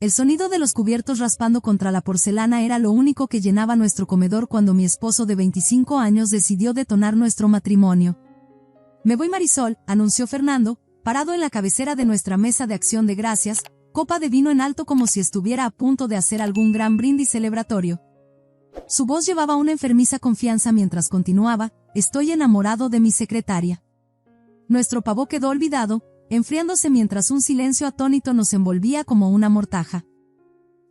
El sonido de los cubiertos raspando contra la porcelana era lo único que llenaba nuestro comedor cuando mi esposo de 25 años decidió detonar nuestro matrimonio. «Me voy, Marisol», anunció Fernando, parado en la cabecera de nuestra mesa de acción de gracias, copa de vino en alto como si estuviera a punto de hacer algún gran brindis celebratorio. Su voz llevaba una enfermiza confianza mientras continuaba: «Estoy enamorado de mi secretaria». Nuestro pavó quedó olvidado, enfriándose mientras un silencio atónito nos envolvía como una mortaja.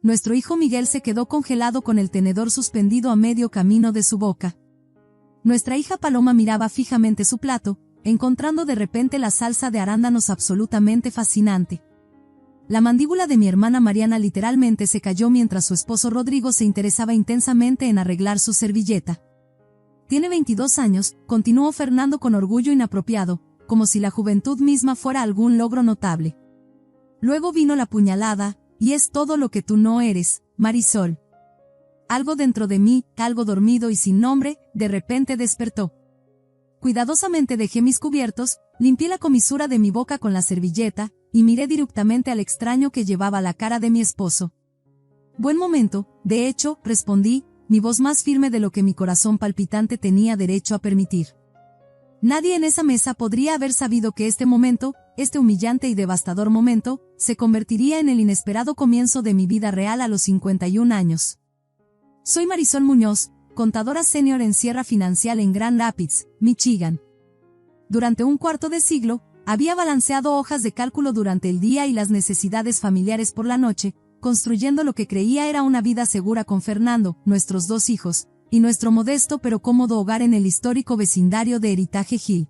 Nuestro hijo Miguel se quedó congelado con el tenedor suspendido a medio camino de su boca. Nuestra hija Paloma miraba fijamente su plato, encontrando de repente la salsa de arándanos absolutamente fascinante. La mandíbula de mi hermana Mariana literalmente se cayó mientras su esposo Rodrigo se interesaba intensamente en arreglar su servilleta. «Tiene 22 años», continuó Fernando con orgullo inapropiado, como si la juventud misma fuera algún logro notable. Luego vino la puñalada: «Y es todo lo que tú no eres, Marisol». Algo dentro de mí, algo dormido y sin nombre, de repente despertó. Cuidadosamente dejé mis cubiertos, limpié la comisura de mi boca con la servilleta, y miré directamente al extraño que llevaba la cara de mi esposo. «Buen momento», de hecho, respondí, mi voz más firme de lo que mi corazón palpitante tenía derecho a permitir. Nadie en esa mesa podría haber sabido que este momento, este humillante y devastador momento, se convertiría en el inesperado comienzo de mi vida real a los 51 años. Soy Marisol Muñoz, contadora senior en Sierra Financial en Grand Rapids, Michigan. Durante un cuarto de siglo, había balanceado hojas de cálculo durante el día y las necesidades familiares por la noche, construyendo lo que creía era una vida segura con Fernando, nuestros 2 hijos, y nuestro modesto pero cómodo hogar en el histórico vecindario de Heritage Hill.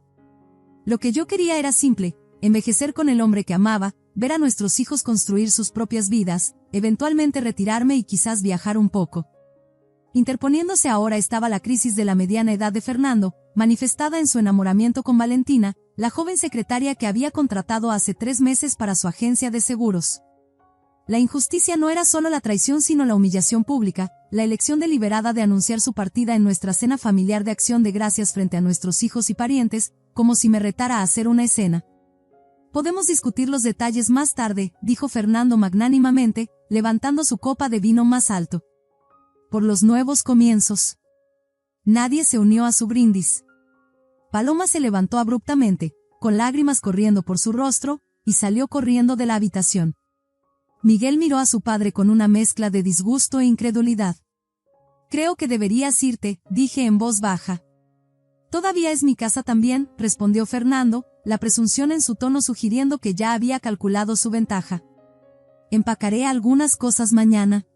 Lo que yo quería era simple: envejecer con el hombre que amaba, ver a nuestros hijos construir sus propias vidas, eventualmente retirarme y quizás viajar un poco. Interponiéndose ahora estaba la crisis de la mediana edad de Fernando, manifestada en su enamoramiento con Valentina, la joven secretaria que había contratado hace 3 meses para su agencia de seguros. La injusticia no era solo la traición sino la humillación pública, la elección deliberada de anunciar su partida en nuestra cena familiar de acción de gracias frente a nuestros hijos y parientes, como si me retara a hacer una escena. «Podemos discutir los detalles más tarde», dijo Fernando magnánimamente, levantando su copa de vino más alto. «Por los nuevos comienzos». Nadie se unió a su brindis. Paloma se levantó abruptamente, con lágrimas corriendo por su rostro, y salió corriendo de la habitación. Miguel miró a su padre con una mezcla de disgusto e incredulidad. «Creo que deberías irte», dije en voz baja. «Todavía es mi casa también», respondió Fernando, la presunción en su tono sugiriendo que ya había calculado su ventaja. «Empacaré algunas cosas mañana».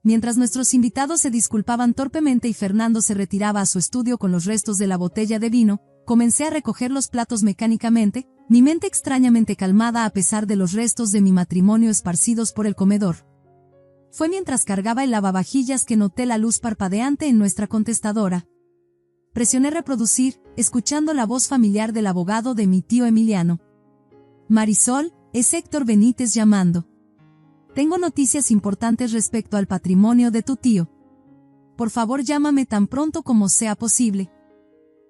Mientras nuestros invitados se disculpaban torpemente y Fernando se retiraba a su estudio con los restos de la botella de vino, comencé a recoger los platos mecánicamente, mi mente extrañamente calmada a pesar de los restos de mi matrimonio esparcidos por el comedor. Fue mientras cargaba el lavavajillas que noté la luz parpadeante en nuestra contestadora. Presioné reproducir, escuchando la voz familiar del abogado de mi tío Emiliano. «Marisol, es Héctor Benítez llamando. Tengo noticias importantes respecto al patrimonio de tu tío. Por favor, llámame tan pronto como sea posible».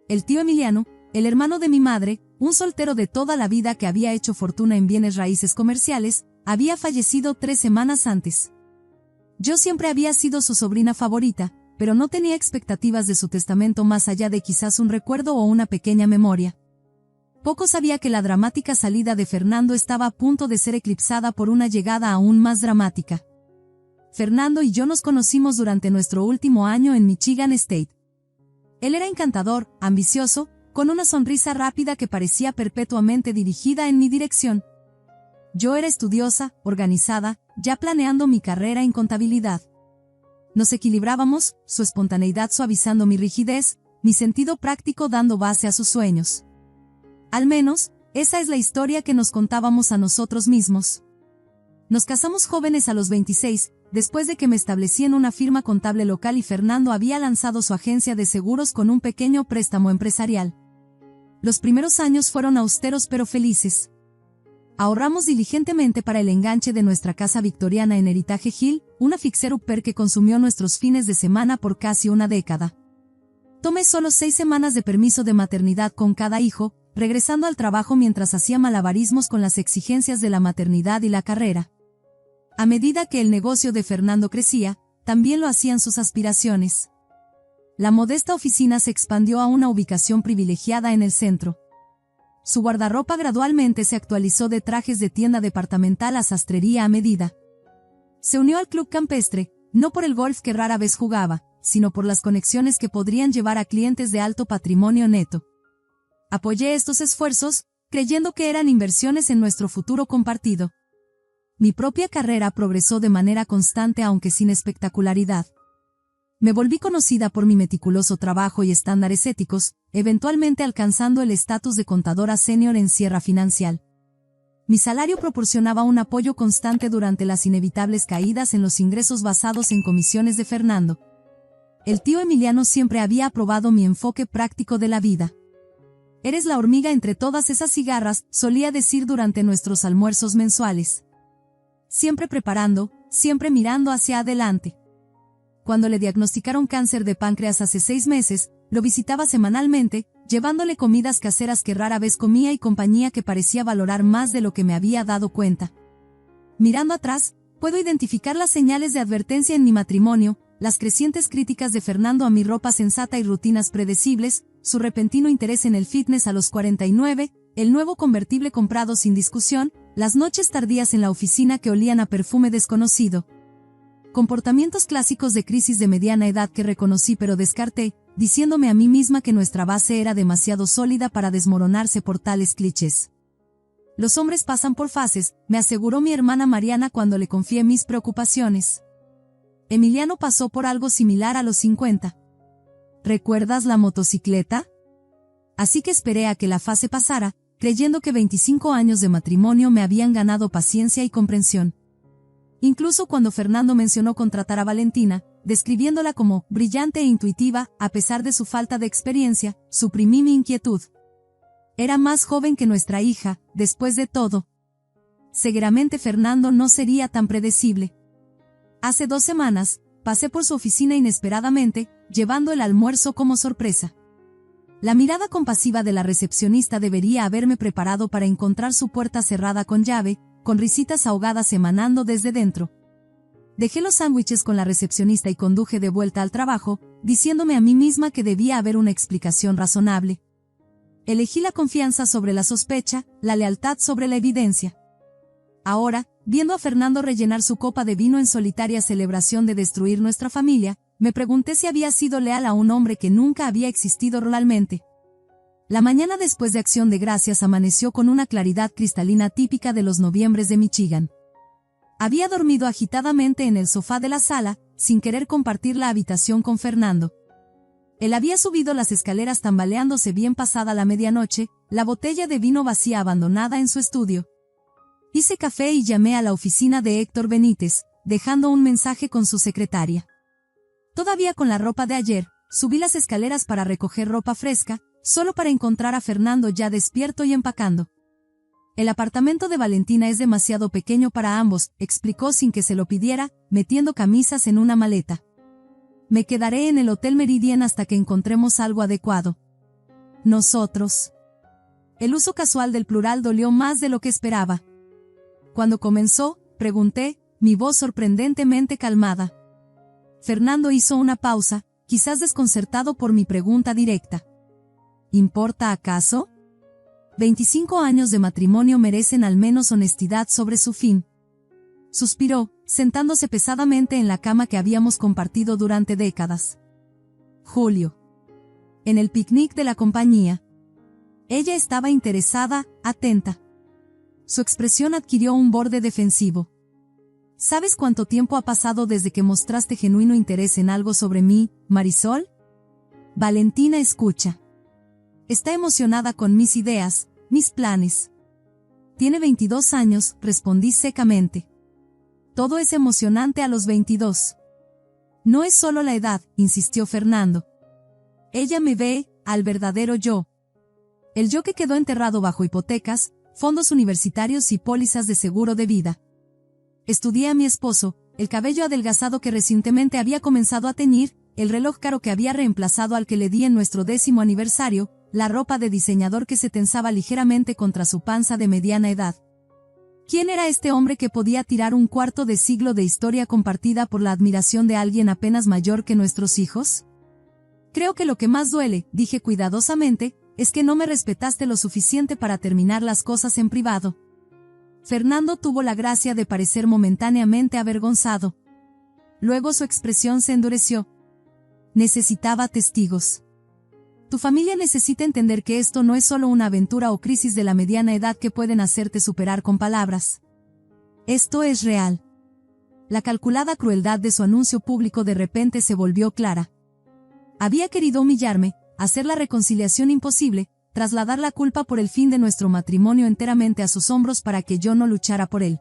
El tío Emiliano, el hermano de mi madre, un soltero de toda la vida que había hecho fortuna en bienes raíces comerciales, había fallecido 3 semanas antes. Yo siempre había sido su sobrina favorita, pero no tenía expectativas de su testamento más allá de quizás un recuerdo o una pequeña memoria. Poco sabía que la dramática salida de Fernando estaba a punto de ser eclipsada por una llegada aún más dramática. Fernando y yo nos conocimos durante nuestro último año en Michigan State. Él era encantador, ambicioso, con una sonrisa rápida que parecía perpetuamente dirigida en mi dirección. Yo era estudiosa, organizada, ya planeando mi carrera en contabilidad. Nos equilibrábamos, su espontaneidad suavizando mi rigidez, mi sentido práctico dando base a sus sueños. Al menos, esa es la historia que nos contábamos a nosotros mismos. Nos casamos jóvenes a los 26, después de que me establecí en una firma contable local y Fernando había lanzado su agencia de seguros con un pequeño préstamo empresarial. Los primeros años fueron austeros pero felices. Ahorramos diligentemente para el enganche de nuestra casa victoriana en Heritage Hill, una fixer-upper que consumió nuestros fines de semana por casi una década. Tomé solo 6 semanas de permiso de maternidad con cada hijo, regresando al trabajo mientras hacía malabarismos con las exigencias de la maternidad y la carrera. A medida que el negocio de Fernando crecía, también lo hacían sus aspiraciones. La modesta oficina se expandió a una ubicación privilegiada en el centro. Su guardarropa gradualmente se actualizó de trajes de tienda departamental a sastrería a medida. Se unió al club campestre, no por el golf que rara vez jugaba, sino por las conexiones que podrían llevar a clientes de alto patrimonio neto. Apoyé estos esfuerzos, creyendo que eran inversiones en nuestro futuro compartido. Mi propia carrera progresó de manera constante aunque sin espectacularidad. Me volví conocida por mi meticuloso trabajo y estándares éticos, eventualmente alcanzando el estatus de contadora senior en Sierra Financial. Mi salario proporcionaba un apoyo constante durante las inevitables caídas en los ingresos basados en comisiones de Fernando. El tío Emiliano siempre había aprobado mi enfoque práctico de la vida. «Eres la hormiga entre todas esas cigarras», solía decir durante nuestros almuerzos mensuales. Siempre preparando, siempre mirando hacia adelante. Cuando le diagnosticaron cáncer de páncreas hace 6 meses, lo visitaba semanalmente, llevándole comidas caseras que rara vez comía y compañía que parecía valorar más de lo que me había dado cuenta. Mirando atrás, puedo identificar las señales de advertencia en mi matrimonio, las crecientes críticas de Fernando a mi ropa sensata y rutinas predecibles, su repentino interés en el fitness a los 49, el nuevo convertible comprado sin discusión, las noches tardías en la oficina que olían a perfume desconocido. Comportamientos clásicos de crisis de mediana edad que reconocí pero descarté, diciéndome a mí misma que nuestra base era demasiado sólida para desmoronarse por tales clichés. Los hombres pasan por fases, me aseguró mi hermana Mariana cuando le confié mis preocupaciones. Emiliano pasó por algo similar a los 50. ¿Recuerdas la motocicleta? Así que esperé a que la fase pasara, creyendo que 25 años de matrimonio me habían ganado paciencia y comprensión. Incluso cuando Fernando mencionó contratar a Valentina, describiéndola como brillante e intuitiva, a pesar de su falta de experiencia, suprimí mi inquietud. Era más joven que nuestra hija, después de todo. Seguramente Fernando no sería tan predecible. Hace 2 semanas, pasé por su oficina inesperadamente, llevando el almuerzo como sorpresa. La mirada compasiva de la recepcionista debería haberme preparado para encontrar su puerta cerrada con llave, con risitas ahogadas emanando desde dentro. Dejé los sándwiches con la recepcionista y conduje de vuelta al trabajo, diciéndome a mí misma que debía haber una explicación razonable. Elegí la confianza sobre la sospecha, la lealtad sobre la evidencia. Ahora, viendo a Fernando rellenar su copa de vino en solitaria celebración de destruir nuestra familia, me pregunté si había sido leal a un hombre que nunca había existido realmente. La mañana después de Acción de Gracias amaneció con una claridad cristalina típica de los noviembres de Michigan. Había dormido agitadamente en el sofá de la sala, sin querer compartir la habitación con Fernando. Él había subido las escaleras tambaleándose bien pasada la medianoche, la botella de vino vacía abandonada en su estudio. Hice café y llamé a la oficina de Héctor Benítez, dejando un mensaje con su secretaria. Todavía con la ropa de ayer, subí las escaleras para recoger ropa fresca, solo para encontrar a Fernando ya despierto y empacando. El apartamento de Valentina es demasiado pequeño para ambos, explicó sin que se lo pidiera, metiendo camisas en una maleta. Me quedaré en el Hotel Meridien hasta que encontremos algo adecuado. Nosotros. El uso casual del plural dolió más de lo que esperaba. Cuando comenzó, pregunté, mi voz sorprendentemente calmada. Fernando hizo una pausa, quizás desconcertado por mi pregunta directa. ¿Importa acaso? 25 años de matrimonio merecen al menos honestidad sobre su fin. Suspiró, sentándose pesadamente en la cama que habíamos compartido durante décadas. Julio. En el picnic de la compañía. Ella estaba interesada, atenta. Su expresión adquirió un borde defensivo. ¿Sabes cuánto tiempo ha pasado desde que mostraste genuino interés en algo sobre mí, Marisol? Valentina escucha. Está emocionada con mis ideas, mis planes. Tiene 22 años, respondí secamente. Todo es emocionante a los 22. No es solo la edad, insistió Fernando. Ella me ve, al verdadero yo. El yo que quedó enterrado bajo hipotecas, fondos universitarios y pólizas de seguro de vida. Estudié a mi esposo, el cabello adelgazado que recientemente había comenzado a teñir, el reloj caro que había reemplazado al que le di en nuestro 10º aniversario, la ropa de diseñador que se tensaba ligeramente contra su panza de mediana edad. ¿Quién era este hombre que podía tirar un cuarto de siglo de historia compartida por la admiración de alguien apenas mayor que nuestros hijos? Creo que lo que más duele, dije cuidadosamente, es que no me respetaste lo suficiente para terminar las cosas en privado. Fernando tuvo la gracia de parecer momentáneamente avergonzado. Luego su expresión se endureció. Necesitaba testigos. Tu familia necesita entender que esto no es solo una aventura o crisis de la mediana edad que pueden hacerte superar con palabras. Esto es real. La calculada crueldad de su anuncio público de repente se volvió clara. Había querido humillarme, hacer la reconciliación imposible, trasladar la culpa por el fin de nuestro matrimonio enteramente a sus hombros para que yo no luchara por él.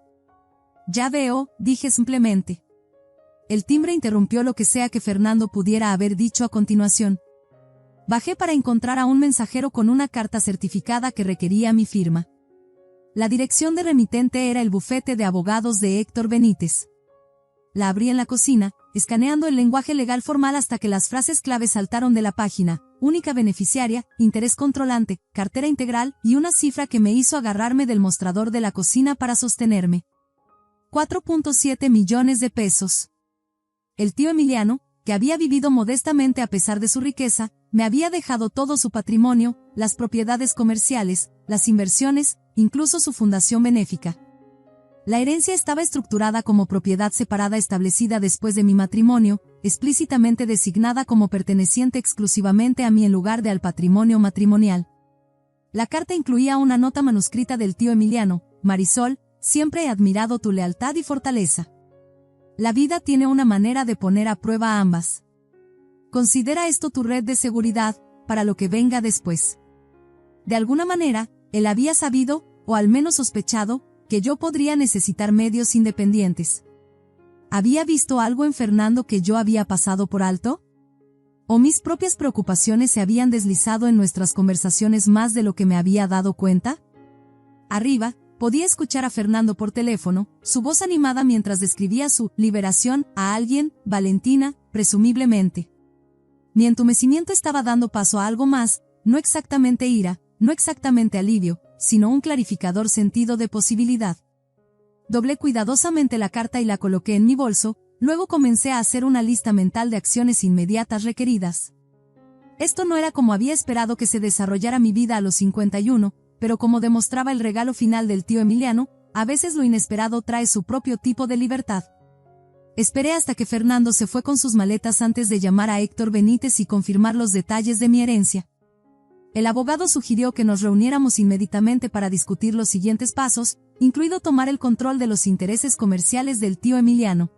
Ya veo, dije simplemente. El timbre interrumpió lo que sea que Fernando pudiera haber dicho a continuación. Bajé para encontrar a un mensajero con una carta certificada que requería mi firma. La dirección de remitente era el bufete de abogados de Héctor Benítez. La abrí en la cocina, escaneando el lenguaje legal formal hasta que las frases clave saltaron de la página: única beneficiaria, interés controlante, cartera integral, y una cifra que me hizo agarrarme del mostrador de la cocina para sostenerme. 4.7 millones de pesos. El tío Emiliano, que había vivido modestamente a pesar de su riqueza, me había dejado todo su patrimonio, las propiedades comerciales, las inversiones, incluso su fundación benéfica. La herencia estaba estructurada como propiedad separada establecida después de mi matrimonio, explícitamente designada como perteneciente exclusivamente a mí en lugar de al patrimonio matrimonial. La carta incluía una nota manuscrita del tío Emiliano: Marisol, siempre he admirado tu lealtad y fortaleza. La vida tiene una manera de poner a prueba a ambas. Considera esto tu red de seguridad, para lo que venga después. De alguna manera, él había sabido, o al menos sospechado, que yo podría necesitar medios independientes. ¿Había visto algo en Fernando que yo había pasado por alto? ¿O mis propias preocupaciones se habían deslizado en nuestras conversaciones más de lo que me había dado cuenta? Arriba, podía escuchar a Fernando por teléfono, su voz animada mientras describía su liberación a alguien, Valentina, presumiblemente. Mi entumecimiento estaba dando paso a algo más, no exactamente ira, no exactamente alivio, sino un clarificador sentido de posibilidad. Doblé cuidadosamente la carta y la coloqué en mi bolso, luego comencé a hacer una lista mental de acciones inmediatas requeridas. Esto no era como había esperado que se desarrollara mi vida a los 51, pero como demostraba el regalo final del tío Emiliano, a veces lo inesperado trae su propio tipo de libertad. Esperé hasta que Fernando se fue con sus maletas antes de llamar a Héctor Benítez y confirmar los detalles de mi herencia. El abogado sugirió que nos reuniéramos inmediatamente para discutir los siguientes pasos, incluido tomar el control de los intereses comerciales del tío Emiliano.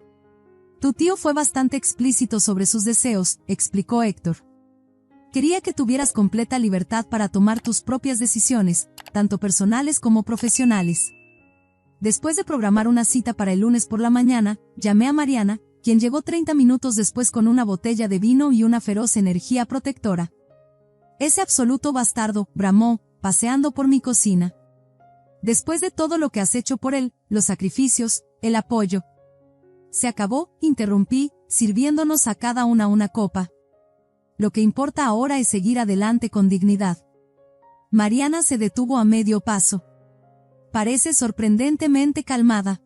Tu tío fue bastante explícito sobre sus deseos, explicó Héctor. Quería que tuvieras completa libertad para tomar tus propias decisiones, tanto personales como profesionales. Después de programar una cita para el lunes por la mañana, llamé a Mariana, quien llegó 30 minutos después con una botella de vino y una feroz energía protectora. Ese absoluto bastardo, bramó, paseando por mi cocina. Después de todo lo que has hecho por él, los sacrificios, el apoyo. Se acabó, interrumpí, sirviéndonos a cada una copa. Lo que importa ahora es seguir adelante con dignidad. Mariana se detuvo a medio paso. Parece sorprendentemente calmada.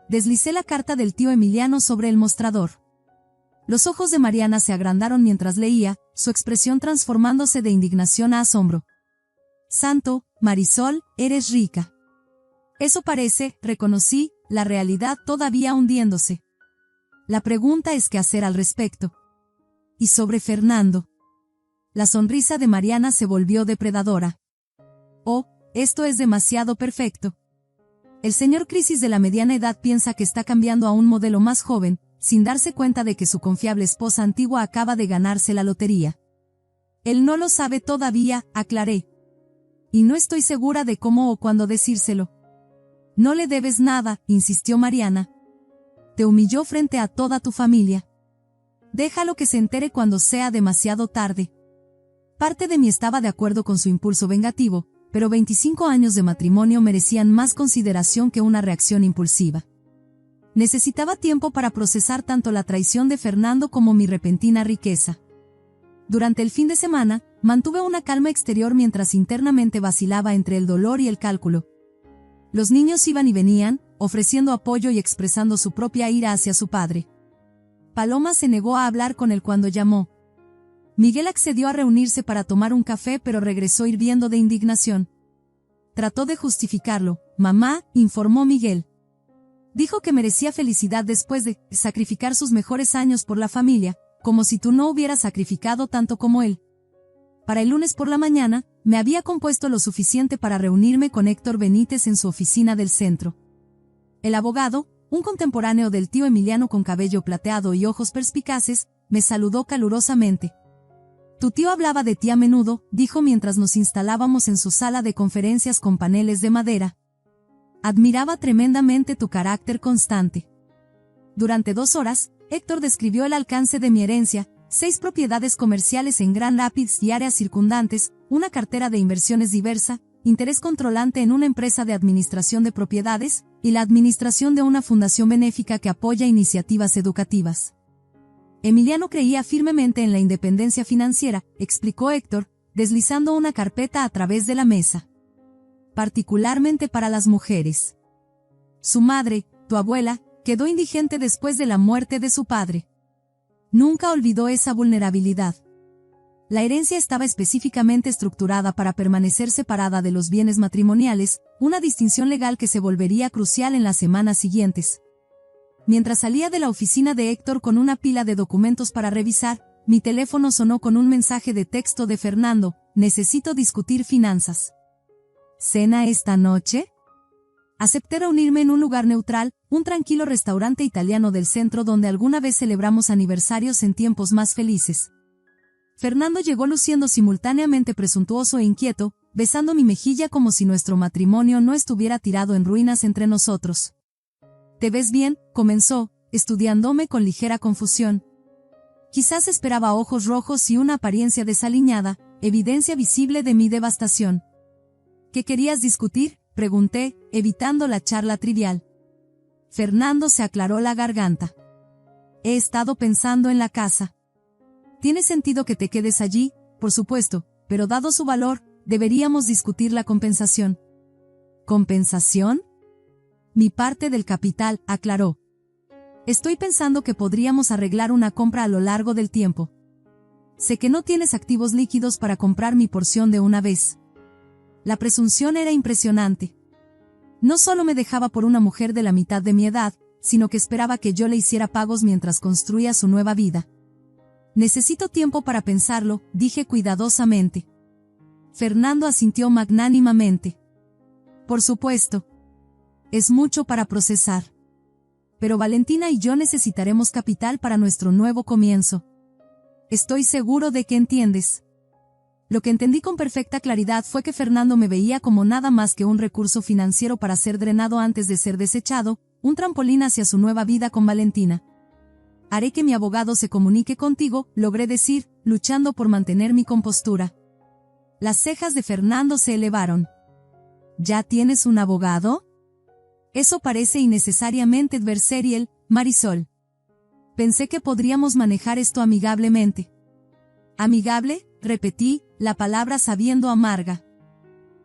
Deslicé la carta del tío Emiliano sobre el mostrador. Los ojos de Mariana se agrandaron mientras leía, su expresión transformándose de indignación a asombro. Santo, Marisol, eres rica. Eso parece, reconocí, la realidad todavía hundiéndose. La pregunta es qué hacer al respecto. Y sobre Fernando. La sonrisa de Mariana se volvió depredadora. Oh, esto es demasiado perfecto. El señor Crisis de la mediana edad piensa que está cambiando a un modelo más joven, sin darse cuenta de que su confiable esposa antigua acaba de ganarse la lotería. Él no lo sabe todavía, aclaré. Y no estoy segura de cómo o cuándo decírselo. No le debes nada, insistió Mariana. Te humilló frente a toda tu familia. Déjalo que se entere cuando sea demasiado tarde. Parte de mí estaba de acuerdo con su impulso vengativo, pero 25 años de matrimonio merecían más consideración que una reacción impulsiva. Necesitaba tiempo para procesar tanto la traición de Fernando como mi repentina riqueza. Durante el fin de semana, mantuve una calma exterior mientras internamente vacilaba entre el dolor y el cálculo. Los niños iban y venían, ofreciendo apoyo y expresando su propia ira hacia su padre. Paloma se negó a hablar con él cuando llamó. Miguel accedió a reunirse para tomar un café, pero regresó hirviendo de indignación. Trató de justificarlo. Mamá, informó Miguel. Dijo que merecía felicidad después de sacrificar sus mejores años por la familia, como si tú no hubieras sacrificado tanto como él. Para el lunes por la mañana, me había compuesto lo suficiente para reunirme con Héctor Benítez en su oficina del centro. El abogado, un contemporáneo del tío Emiliano con cabello plateado y ojos perspicaces, me saludó calurosamente. Tu tío hablaba de ti a menudo, dijo mientras nos instalábamos en su sala de conferencias con paneles de madera. Admiraba tremendamente tu carácter constante. Durante 2 horas, Héctor describió el alcance de mi herencia, 6 propiedades comerciales en Grand Rapids y áreas circundantes, una cartera de inversiones diversa, interés controlante en una empresa de administración de propiedades, y la administración de una fundación benéfica que apoya iniciativas educativas. Emiliano creía firmemente en la independencia financiera, explicó Héctor, deslizando una carpeta a través de la mesa. Particularmente para las mujeres. Su madre, tu abuela, quedó indigente después de la muerte de su padre. Nunca olvidó esa vulnerabilidad. La herencia estaba específicamente estructurada para permanecer separada de los bienes matrimoniales, una distinción legal que se volvería crucial en las semanas siguientes. Mientras salía de la oficina de Héctor con una pila de documentos para revisar, mi teléfono sonó con un mensaje de texto de Fernando: necesito discutir finanzas. ¿Cena esta noche? Acepté reunirme en un lugar neutral, un tranquilo restaurante italiano del centro donde alguna vez celebramos aniversarios en tiempos más felices. Fernando llegó luciendo simultáneamente presuntuoso e inquieto, besando mi mejilla como si nuestro matrimonio no estuviera tirado en ruinas entre nosotros. «¿Te ves bien?», comenzó, estudiándome con ligera confusión. Quizás esperaba ojos rojos y una apariencia desaliñada, evidencia visible de mi devastación. «¿Qué querías discutir?», pregunté, evitando la charla trivial. Fernando se aclaró la garganta. «He estado pensando en la casa. Tiene sentido que te quedes allí, por supuesto, pero dado su valor, deberíamos discutir la compensación». ¿Compensación? Mi parte del capital, aclaró. Estoy pensando que podríamos arreglar una compra a lo largo del tiempo. Sé que no tienes activos líquidos para comprar mi porción de una vez. La presunción era impresionante. No solo me dejaba por una mujer de la mitad de mi edad, sino que esperaba que yo le hiciera pagos mientras construía su nueva vida. Necesito tiempo para pensarlo, dije cuidadosamente. Fernando asintió magnánimamente. Por supuesto. Es mucho para procesar. Pero Valentina y yo necesitaremos capital para nuestro nuevo comienzo. Estoy seguro de que entiendes. Lo que entendí con perfecta claridad fue que Fernando me veía como nada más que un recurso financiero para ser drenado antes de ser desechado, un trampolín hacia su nueva vida con Valentina. Haré que mi abogado se comunique contigo, logré decir, luchando por mantener mi compostura. Las cejas de Fernando se elevaron. ¿Ya tienes un abogado? Eso parece innecesariamente adversarial, Marisol. Pensé que podríamos manejar esto amigablemente. ¿Amigable?, repetí, la palabra sabiendo amarga.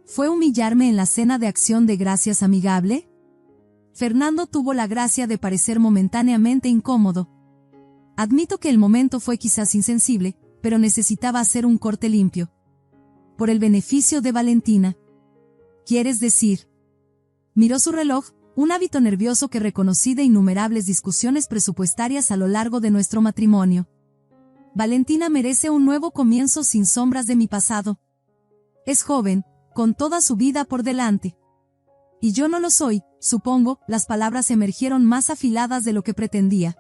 ¿Fue humillarme en la cena de acción de gracias amigable? Fernando tuvo la gracia de parecer momentáneamente incómodo. Admito que el momento fue quizás insensible, pero necesitaba hacer un corte limpio. Por el beneficio de Valentina. ¿Quieres decir? Miró su reloj, un hábito nervioso que reconocí de innumerables discusiones presupuestarias a lo largo de nuestro matrimonio. Valentina merece un nuevo comienzo sin sombras de mi pasado. Es joven, con toda su vida por delante. Y yo no lo soy, supongo, las palabras emergieron más afiladas de lo que pretendía.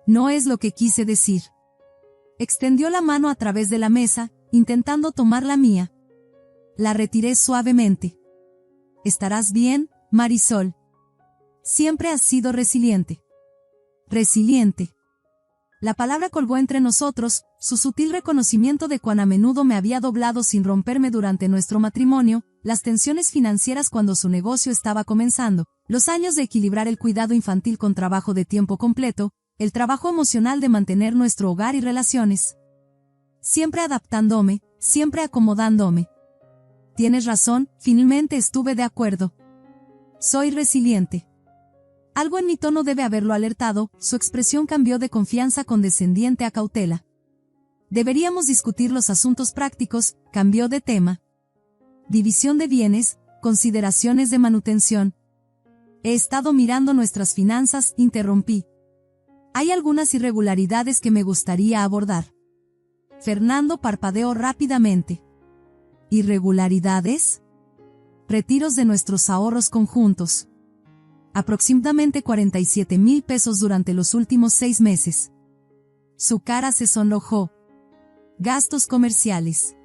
No es lo que quise decir. Extendió la mano a través de la mesa, intentando tomar la mía. La retiré suavemente. ¿Estarás bien, Marisol? Siempre has sido resiliente. Resiliente. La palabra colgó entre nosotros, su sutil reconocimiento de cuán a menudo me había doblado sin romperme durante nuestro matrimonio, las tensiones financieras cuando su negocio estaba comenzando, los años de equilibrar el cuidado infantil con trabajo de tiempo completo, el trabajo emocional de mantener nuestro hogar y relaciones. Siempre adaptándome, siempre acomodándome. Tienes razón, finalmente estuve de acuerdo. Soy resiliente. Algo en mi tono debe haberlo alertado, su expresión cambió de confianza condescendiente a cautela. Deberíamos discutir los asuntos prácticos, cambió de tema. División de bienes, consideraciones de manutención. He estado mirando nuestras finanzas, interrumpí. Hay algunas irregularidades que me gustaría abordar. Fernando parpadeó rápidamente. ¿Irregularidades? Retiros de nuestros ahorros conjuntos. Aproximadamente 47,000 pesos durante los últimos 6 meses. Su cara se sonrojó. Gastos comerciales.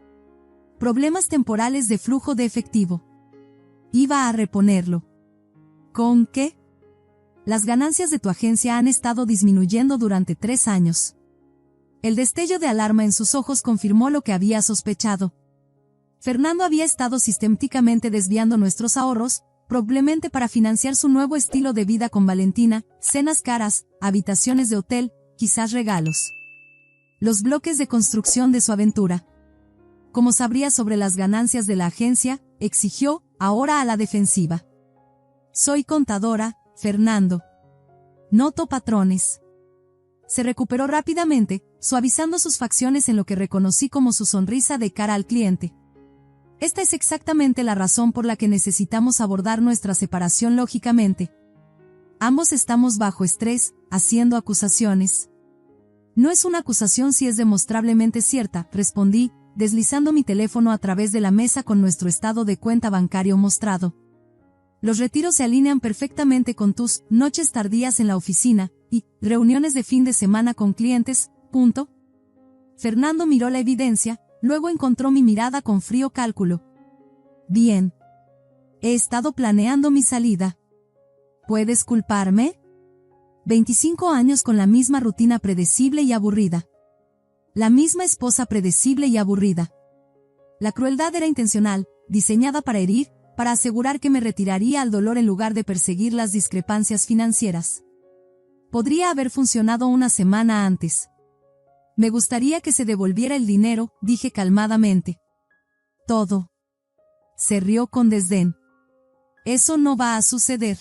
Problemas temporales de flujo de efectivo. Iba a reponerlo. ¿Con qué? Las ganancias de tu agencia han estado disminuyendo durante 3 años. El destello de alarma en sus ojos confirmó lo que había sospechado. Fernando había estado sistemáticamente desviando nuestros ahorros, probablemente para financiar su nuevo estilo de vida con Valentina, cenas caras, habitaciones de hotel, quizás regalos. Los bloques de construcción de su aventura. ¿Cómo sabría sobre las ganancias de la agencia?, exigió, ahora a la defensiva. Soy contadora, Fernando. Noto patrones. Se recuperó rápidamente, suavizando sus facciones en lo que reconocí como su sonrisa de cara al cliente. Esta es exactamente la razón por la que necesitamos abordar nuestra separación lógicamente. Ambos estamos bajo estrés, haciendo acusaciones. No es una acusación si es demostrablemente cierta, respondí, deslizando mi teléfono a través de la mesa con nuestro estado de cuenta bancario mostrado. Los retiros se alinean perfectamente con tus noches tardías en la oficina y reuniones de fin de semana con clientes, punto. Fernando miró la evidencia, luego encontró mi mirada con frío cálculo. Bien. He estado planeando mi salida. ¿Puedes culparme? 25 años con la misma rutina predecible y aburrida. La misma esposa predecible y aburrida. La crueldad era intencional, diseñada para herir, para asegurar que me retiraría al dolor en lugar de perseguir las discrepancias financieras. Podría haber funcionado una semana antes. Me gustaría que se devolviera el dinero, dije calmadamente. Todo. Se rió con desdén. Eso no va a suceder.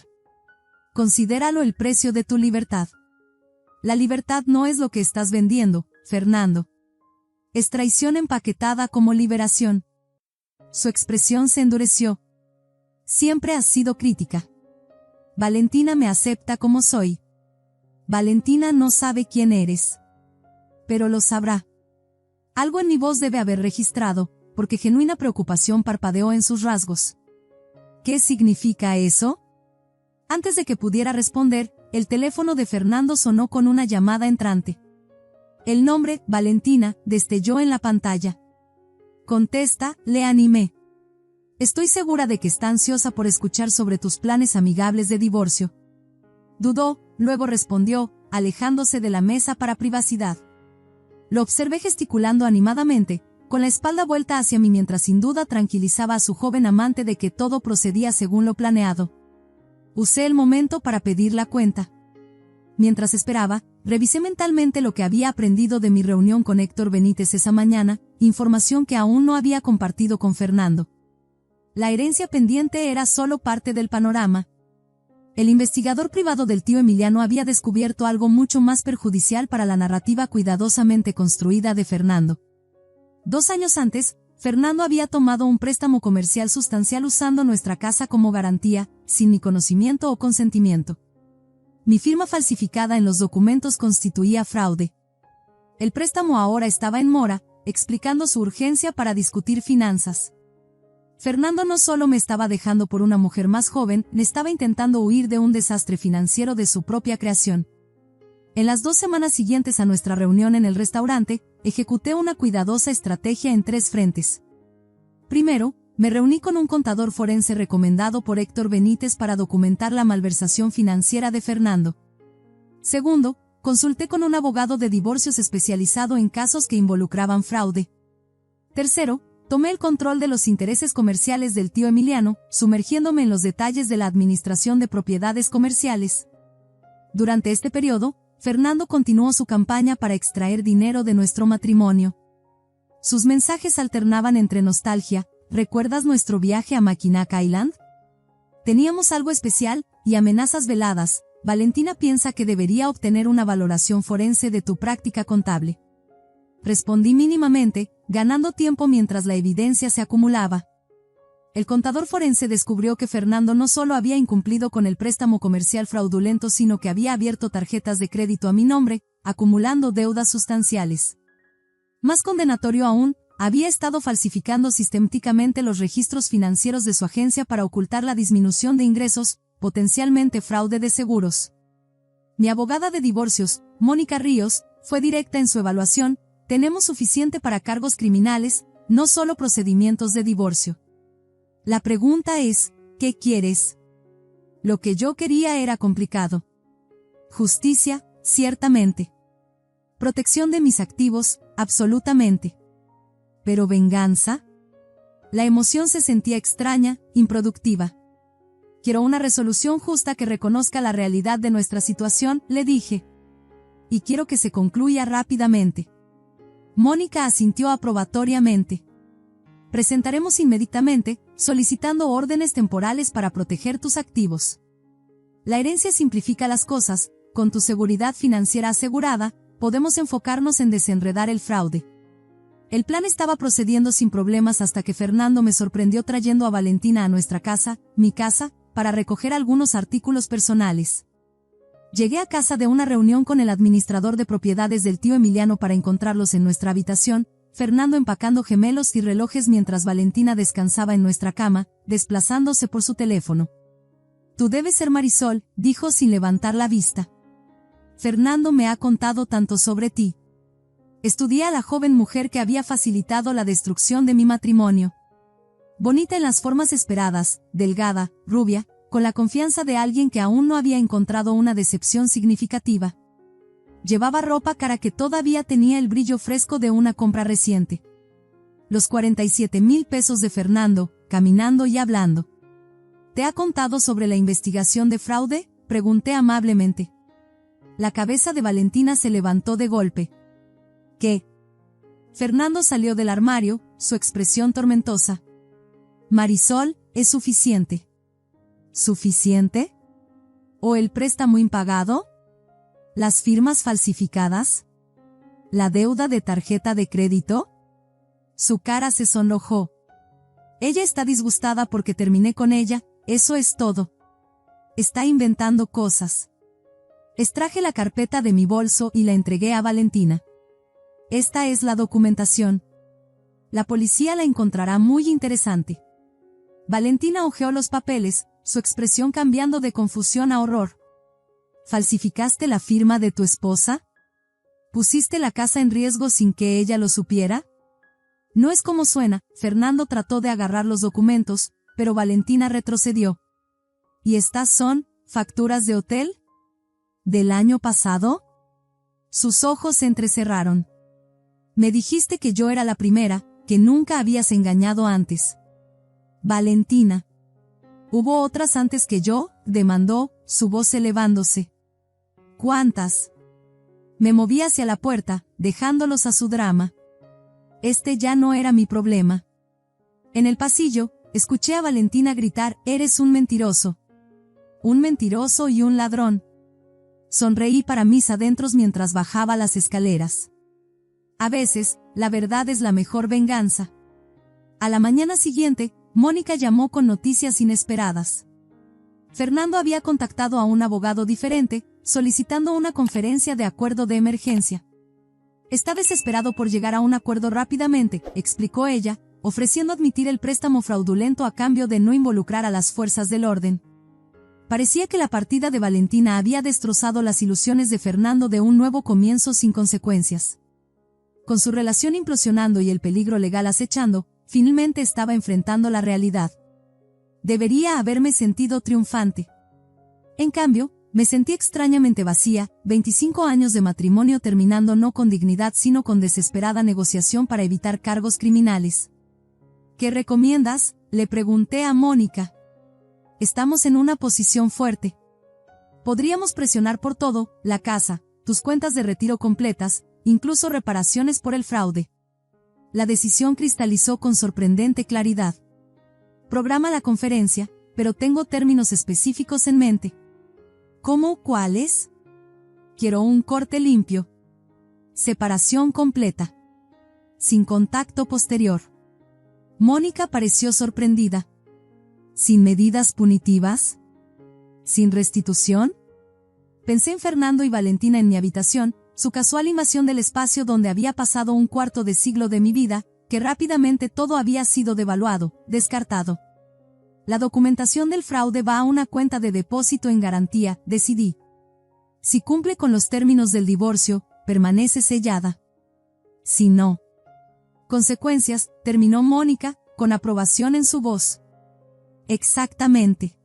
Considéralo el precio de tu libertad. La libertad no es lo que estás vendiendo, Fernando. Es traición empaquetada como liberación. Su expresión se endureció. Siempre has sido crítica. Valentina me acepta como soy. Valentina no sabe quién eres. Pero lo sabrá. Algo en mi voz debe haber registrado, porque genuina preocupación parpadeó en sus rasgos. ¿Qué significa eso? Antes de que pudiera responder, el teléfono de Fernando sonó con una llamada entrante. El nombre, Valentina, destelló en la pantalla. Contesta, le animé. Estoy segura de que está ansiosa por escuchar sobre tus planes amigables de divorcio. Dudó, luego respondió, alejándose de la mesa para privacidad. Lo observé gesticulando animadamente, con la espalda vuelta hacia mí mientras sin duda tranquilizaba a su joven amante de que todo procedía según lo planeado. Usé el momento para pedir la cuenta. Mientras esperaba, revisé mentalmente lo que había aprendido de mi reunión con Héctor Benítez esa mañana, información que aún no había compartido con Fernando. La herencia pendiente era solo parte del panorama. El investigador privado del tío Emiliano había descubierto algo mucho más perjudicial para la narrativa cuidadosamente construida de Fernando. 2 años antes, Fernando había tomado un préstamo comercial sustancial usando nuestra casa como garantía, sin mi conocimiento o consentimiento. Mi firma falsificada en los documentos constituía fraude. El préstamo ahora estaba en mora, explicando su urgencia para discutir finanzas. Fernando no solo me estaba dejando por una mujer más joven, me estaba intentando huir de un desastre financiero de su propia creación. En las 2 semanas siguientes a nuestra reunión en el restaurante, ejecuté una cuidadosa estrategia en 3 frentes. Primero, me reuní con un contador forense recomendado por Héctor Benítez para documentar la malversación financiera de Fernando. Segundo, consulté con un abogado de divorcios especializado en casos que involucraban fraude. Tercero, tomé el control de los intereses comerciales del tío Emiliano, sumergiéndome en los detalles de la administración de propiedades comerciales. Durante este periodo, Fernando continuó su campaña para extraer dinero de nuestro matrimonio. Sus mensajes alternaban entre nostalgia, ¿recuerdas nuestro viaje a Mackinac Island? Teníamos algo especial, y amenazas veladas. Valentina piensa que debería obtener una valoración forense de tu práctica contable. Respondí mínimamente, ganando tiempo mientras la evidencia se acumulaba. El contador forense descubrió que Fernando no solo había incumplido con el préstamo comercial fraudulento, sino que había abierto tarjetas de crédito a mi nombre, acumulando deudas sustanciales. Más condenatorio aún, había estado falsificando sistemáticamente los registros financieros de su agencia para ocultar la disminución de ingresos, potencialmente fraude de seguros. Mi abogada de divorcios, Mónica Ríos, fue directa en su evaluación: tenemos suficiente para cargos criminales, no solo procedimientos de divorcio. La pregunta es, ¿qué quieres? Lo que yo quería era complicado. Justicia, ciertamente. Protección de mis activos, absolutamente. ¿Pero venganza? La emoción se sentía extraña, improductiva. Quiero una resolución justa que reconozca la realidad de nuestra situación, le dije. Y quiero que se concluya rápidamente. Mónica asintió aprobatoriamente. Presentaremos inmediatamente, solicitando órdenes temporales para proteger tus activos. La herencia simplifica las cosas. Con tu seguridad financiera asegurada, podemos enfocarnos en desenredar el fraude. El plan estaba procediendo sin problemas hasta que Fernando me sorprendió trayendo a Valentina a nuestra casa, mi casa, para recoger algunos artículos personales. Llegué a casa de una reunión con el administrador de propiedades del tío Emiliano para encontrarlos en nuestra habitación, Fernando empacando gemelos y relojes mientras Valentina descansaba en nuestra cama, desplazándose por su teléfono. Tú debes ser Marisol, dijo sin levantar la vista. Fernando me ha contado tanto sobre ti. Estudié a la joven mujer que había facilitado la destrucción de mi matrimonio. Bonita en las formas esperadas, delgada, rubia, con la confianza de alguien que aún no había encontrado una decepción significativa. Llevaba ropa cara que todavía tenía el brillo fresco de una compra reciente. Los 47,000 pesos de Fernando, caminando y hablando. ¿Te ha contado sobre la investigación de fraude?, pregunté amablemente. La cabeza de Valentina se levantó de golpe. ¿Qué? Fernando salió del armario, su expresión tormentosa. Marisol, es suficiente. ¿Suficiente? ¿O el préstamo impagado? ¿Las firmas falsificadas? ¿La deuda de tarjeta de crédito? Su cara se sonrojó. Ella está disgustada porque terminé con ella, eso es todo. Está inventando cosas. Extraje la carpeta de mi bolso y la entregué a Valentina. Esta es la documentación. La policía la encontrará muy interesante. Valentina hojeó los papeles, su expresión cambiando de confusión a horror. ¿Falsificaste la firma de tu esposa? ¿Pusiste la casa en riesgo sin que ella lo supiera? No es como suena. Fernando trató de agarrar los documentos, pero Valentina retrocedió. ¿Y estas son facturas de hotel? ¿Del año pasado? Sus ojos se entrecerraron. Me dijiste que yo era la primera, que nunca habías engañado antes. Valentina. ¿Hubo otras antes que yo?, demandó, su voz elevándose. ¿Cuántas? Me moví hacia la puerta, dejándolos a su drama. Este ya no era mi problema. En el pasillo, escuché a Valentina gritar: «Eres un mentiroso. Un mentiroso y un ladrón». Sonreí para mis adentros mientras bajaba las escaleras. A veces, la verdad es la mejor venganza. A la mañana siguiente, Mónica llamó con noticias inesperadas. Fernando había contactado a un abogado diferente, solicitando una conferencia de acuerdo de emergencia. Está desesperado por llegar a un acuerdo rápidamente, explicó ella, ofreciendo admitir el préstamo fraudulento a cambio de no involucrar a las fuerzas del orden. Parecía que la partida de Valentina había destrozado las ilusiones de Fernando de un nuevo comienzo sin consecuencias. Con su relación implosionando y el peligro legal acechando, finalmente estaba enfrentando la realidad. Debería haberme sentido triunfante. En cambio, me sentí extrañamente vacía, 25 años de matrimonio terminando no con dignidad sino con desesperada negociación para evitar cargos criminales. ¿Qué recomiendas?, le pregunté a Mónica. Estamos en una posición fuerte. Podríamos presionar por todo: la casa, tus cuentas de retiro completas, incluso reparaciones por el fraude. La decisión cristalizó con sorprendente claridad. Programa la conferencia, pero tengo términos específicos en mente. ¿Cómo? ¿Cuáles? Quiero un corte limpio. Separación completa. Sin contacto posterior. Mónica pareció sorprendida. ¿Sin medidas punitivas? ¿Sin restitución? Pensé en Fernando y Valentina en mi habitación, su casual invasión del espacio donde había pasado un cuarto de siglo de mi vida, que rápidamente todo había sido devaluado, descartado. La documentación del fraude va a una cuenta de depósito en garantía, decidí. Si cumple con los términos del divorcio, permanece sellada. Si no. Consecuencias, terminó Mónica, con aprobación en su voz. Exactamente.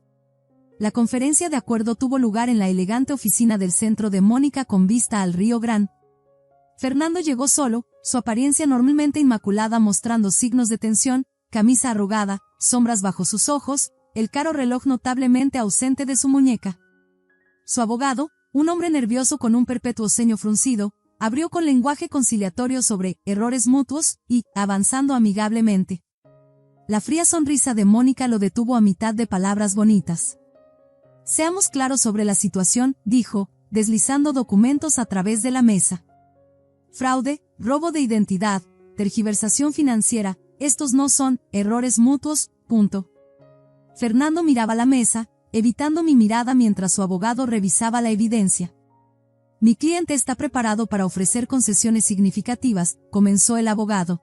La conferencia de acuerdo tuvo lugar en la elegante oficina del centro de Mónica con vista al Río Gran. Fernando llegó solo, su apariencia normalmente inmaculada mostrando signos de tensión, camisa arrugada, sombras bajo sus ojos, el caro reloj notablemente ausente de su muñeca. Su abogado, un hombre nervioso con un perpetuo ceño fruncido, abrió con lenguaje conciliatorio sobre errores mutuos y, avanzando amigablemente. La fría sonrisa de Mónica lo detuvo a mitad de palabras bonitas. Seamos claros sobre la situación, dijo, deslizando documentos a través de la mesa. Fraude, robo de identidad, tergiversación financiera, estos no son errores mutuos, punto. Fernando miraba la mesa, evitando mi mirada mientras su abogado revisaba la evidencia. Mi cliente está preparado para ofrecer concesiones significativas, comenzó el abogado.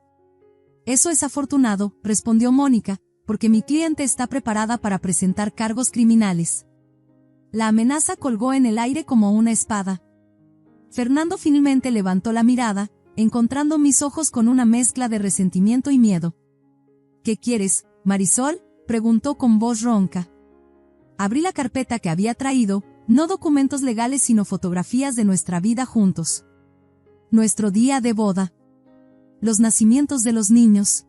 Eso es afortunado, respondió Mónica, porque mi cliente está preparada para presentar cargos criminales. La amenaza colgó en el aire como una espada. Fernando finalmente levantó la mirada, encontrando mis ojos con una mezcla de resentimiento y miedo. ¿Qué quieres, Marisol?, preguntó con voz ronca. Abrí la carpeta que había traído, no documentos legales sino fotografías de nuestra vida juntos. Nuestro día de boda. Los nacimientos de los niños.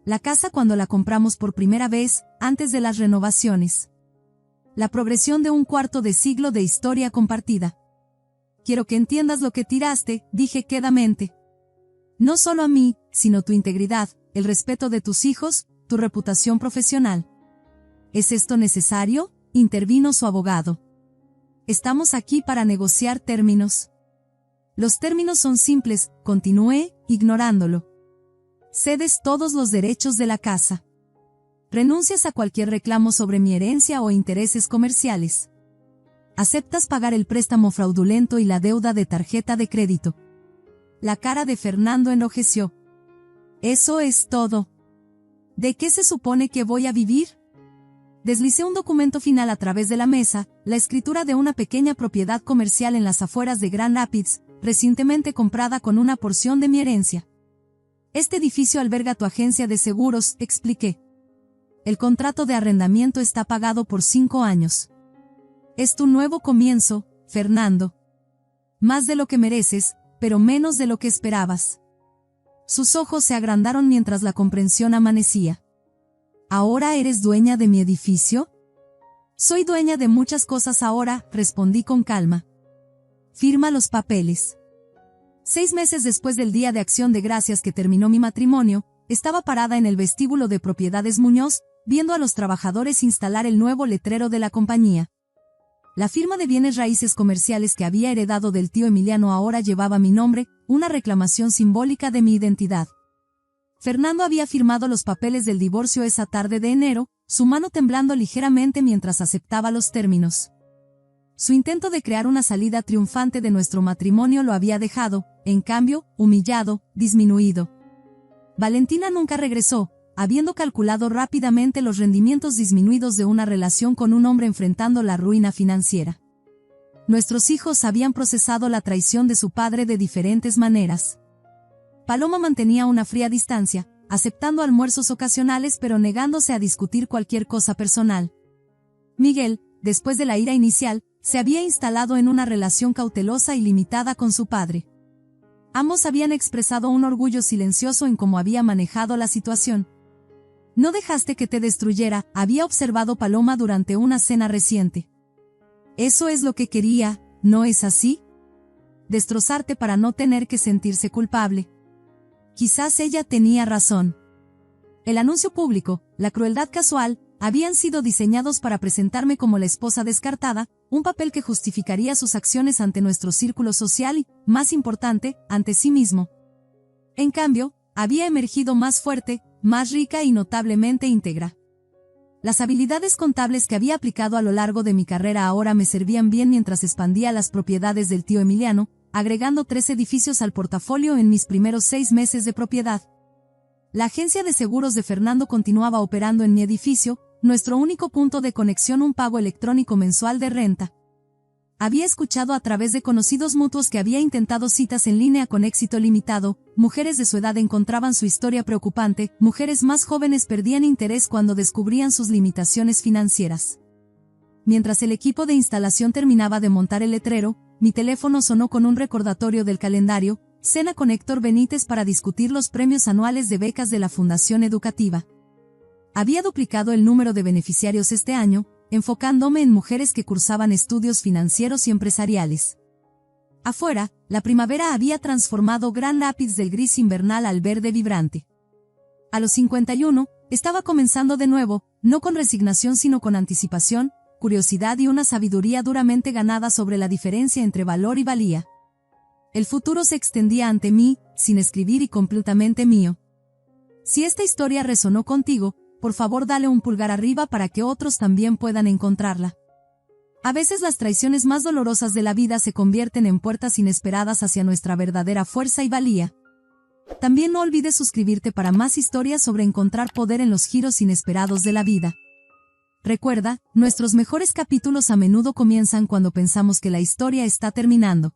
La casa cuando la compramos por primera vez, antes de las renovaciones. La progresión de un cuarto de siglo de historia compartida. Quiero que entiendas lo que tiraste, dije quedamente. No solo a mí, sino tu integridad, el respeto de tus hijos, tu reputación profesional. ¿Es esto necesario?, intervino su abogado. Estamos aquí para negociar términos. Los términos son simples, continué, ignorándolo. Cedes todos los derechos de la casa. Renuncias a cualquier reclamo sobre mi herencia o intereses comerciales. Aceptas pagar el préstamo fraudulento y la deuda de tarjeta de crédito. La cara de Fernando enrojeció. Eso es todo. ¿De qué se supone que voy a vivir? Deslicé un documento final a través de la mesa, la escritura de una pequeña propiedad comercial en las afueras de Grand Rapids, recientemente comprada con una porción de mi herencia. Este edificio alberga tu agencia de seguros, expliqué. El contrato de arrendamiento está pagado por 5 años. Es tu nuevo comienzo, Fernando. Más de lo que mereces, pero menos de lo que esperabas. Sus ojos se agrandaron mientras la comprensión amanecía. ¿Ahora eres dueña de mi edificio? Soy dueña de muchas cosas ahora, respondí con calma. Firma los papeles. 6 meses después del Día de Acción de Gracias que terminó mi matrimonio, estaba parada en el vestíbulo de Propiedades Muñoz, viendo a los trabajadores instalar el nuevo letrero de la compañía. La firma de bienes raíces comerciales que había heredado del tío Emiliano ahora llevaba mi nombre, una reclamación simbólica de mi identidad. Fernando había firmado los papeles del divorcio esa tarde de enero, su mano temblando ligeramente mientras aceptaba los términos. Su intento de crear una salida triunfante de nuestro matrimonio lo había dejado, en cambio, humillado, disminuido. Valentina nunca regresó, habiendo calculado rápidamente los rendimientos disminuidos de una relación con un hombre enfrentando la ruina financiera. Nuestros hijos habían procesado la traición de su padre de diferentes maneras. Paloma mantenía una fría distancia, aceptando almuerzos ocasionales pero negándose a discutir cualquier cosa personal. Miguel, después de la ira inicial, se había instalado en una relación cautelosa y limitada con su padre. Ambos habían expresado un orgullo silencioso en cómo había manejado la situación. No dejaste que te destruyera, había observado Paloma durante una cena reciente. Eso es lo que quería, ¿no es así? Destrozarte para no tener que sentirse culpable. Quizás ella tenía razón. El anuncio público, la crueldad casual, habían sido diseñados para presentarme como la esposa descartada, un papel que justificaría sus acciones ante nuestro círculo social y, más importante, ante sí mismo. En cambio, había emergido más fuerte, más rica y notablemente íntegra. Las habilidades contables que había aplicado a lo largo de mi carrera ahora me servían bien mientras expandía las propiedades del tío Emiliano, agregando 3 edificios al portafolio en mis primeros 6 meses de propiedad. La agencia de seguros de Fernando continuaba operando en mi edificio, nuestro único punto de conexión, un pago electrónico mensual de renta. Había escuchado a través de conocidos mutuos que había intentado citas en línea con éxito limitado, mujeres de su edad encontraban su historia preocupante, mujeres más jóvenes perdían interés cuando descubrían sus limitaciones financieras. Mientras el equipo de instalación terminaba de montar el letrero, mi teléfono sonó con un recordatorio del calendario, cena con Héctor Benítez para discutir los premios anuales de becas de la Fundación Educativa. Había duplicado el número de beneficiarios este año, enfocándome en mujeres que cursaban estudios financieros y empresariales. Afuera, la primavera había transformado Grand Rapids del gris invernal al verde vibrante. A los 51, estaba comenzando de nuevo, no con resignación sino con anticipación, curiosidad y una sabiduría duramente ganada sobre la diferencia entre valor y valía. El futuro se extendía ante mí, sin escribir y completamente mío. Si esta historia resonó contigo, por favor dale un pulgar arriba para que otros también puedan encontrarla. A veces las traiciones más dolorosas de la vida se convierten en puertas inesperadas hacia nuestra verdadera fuerza y valía. También no olvides suscribirte para más historias sobre encontrar poder en los giros inesperados de la vida. Recuerda, nuestros mejores capítulos a menudo comienzan cuando pensamos que la historia está terminando.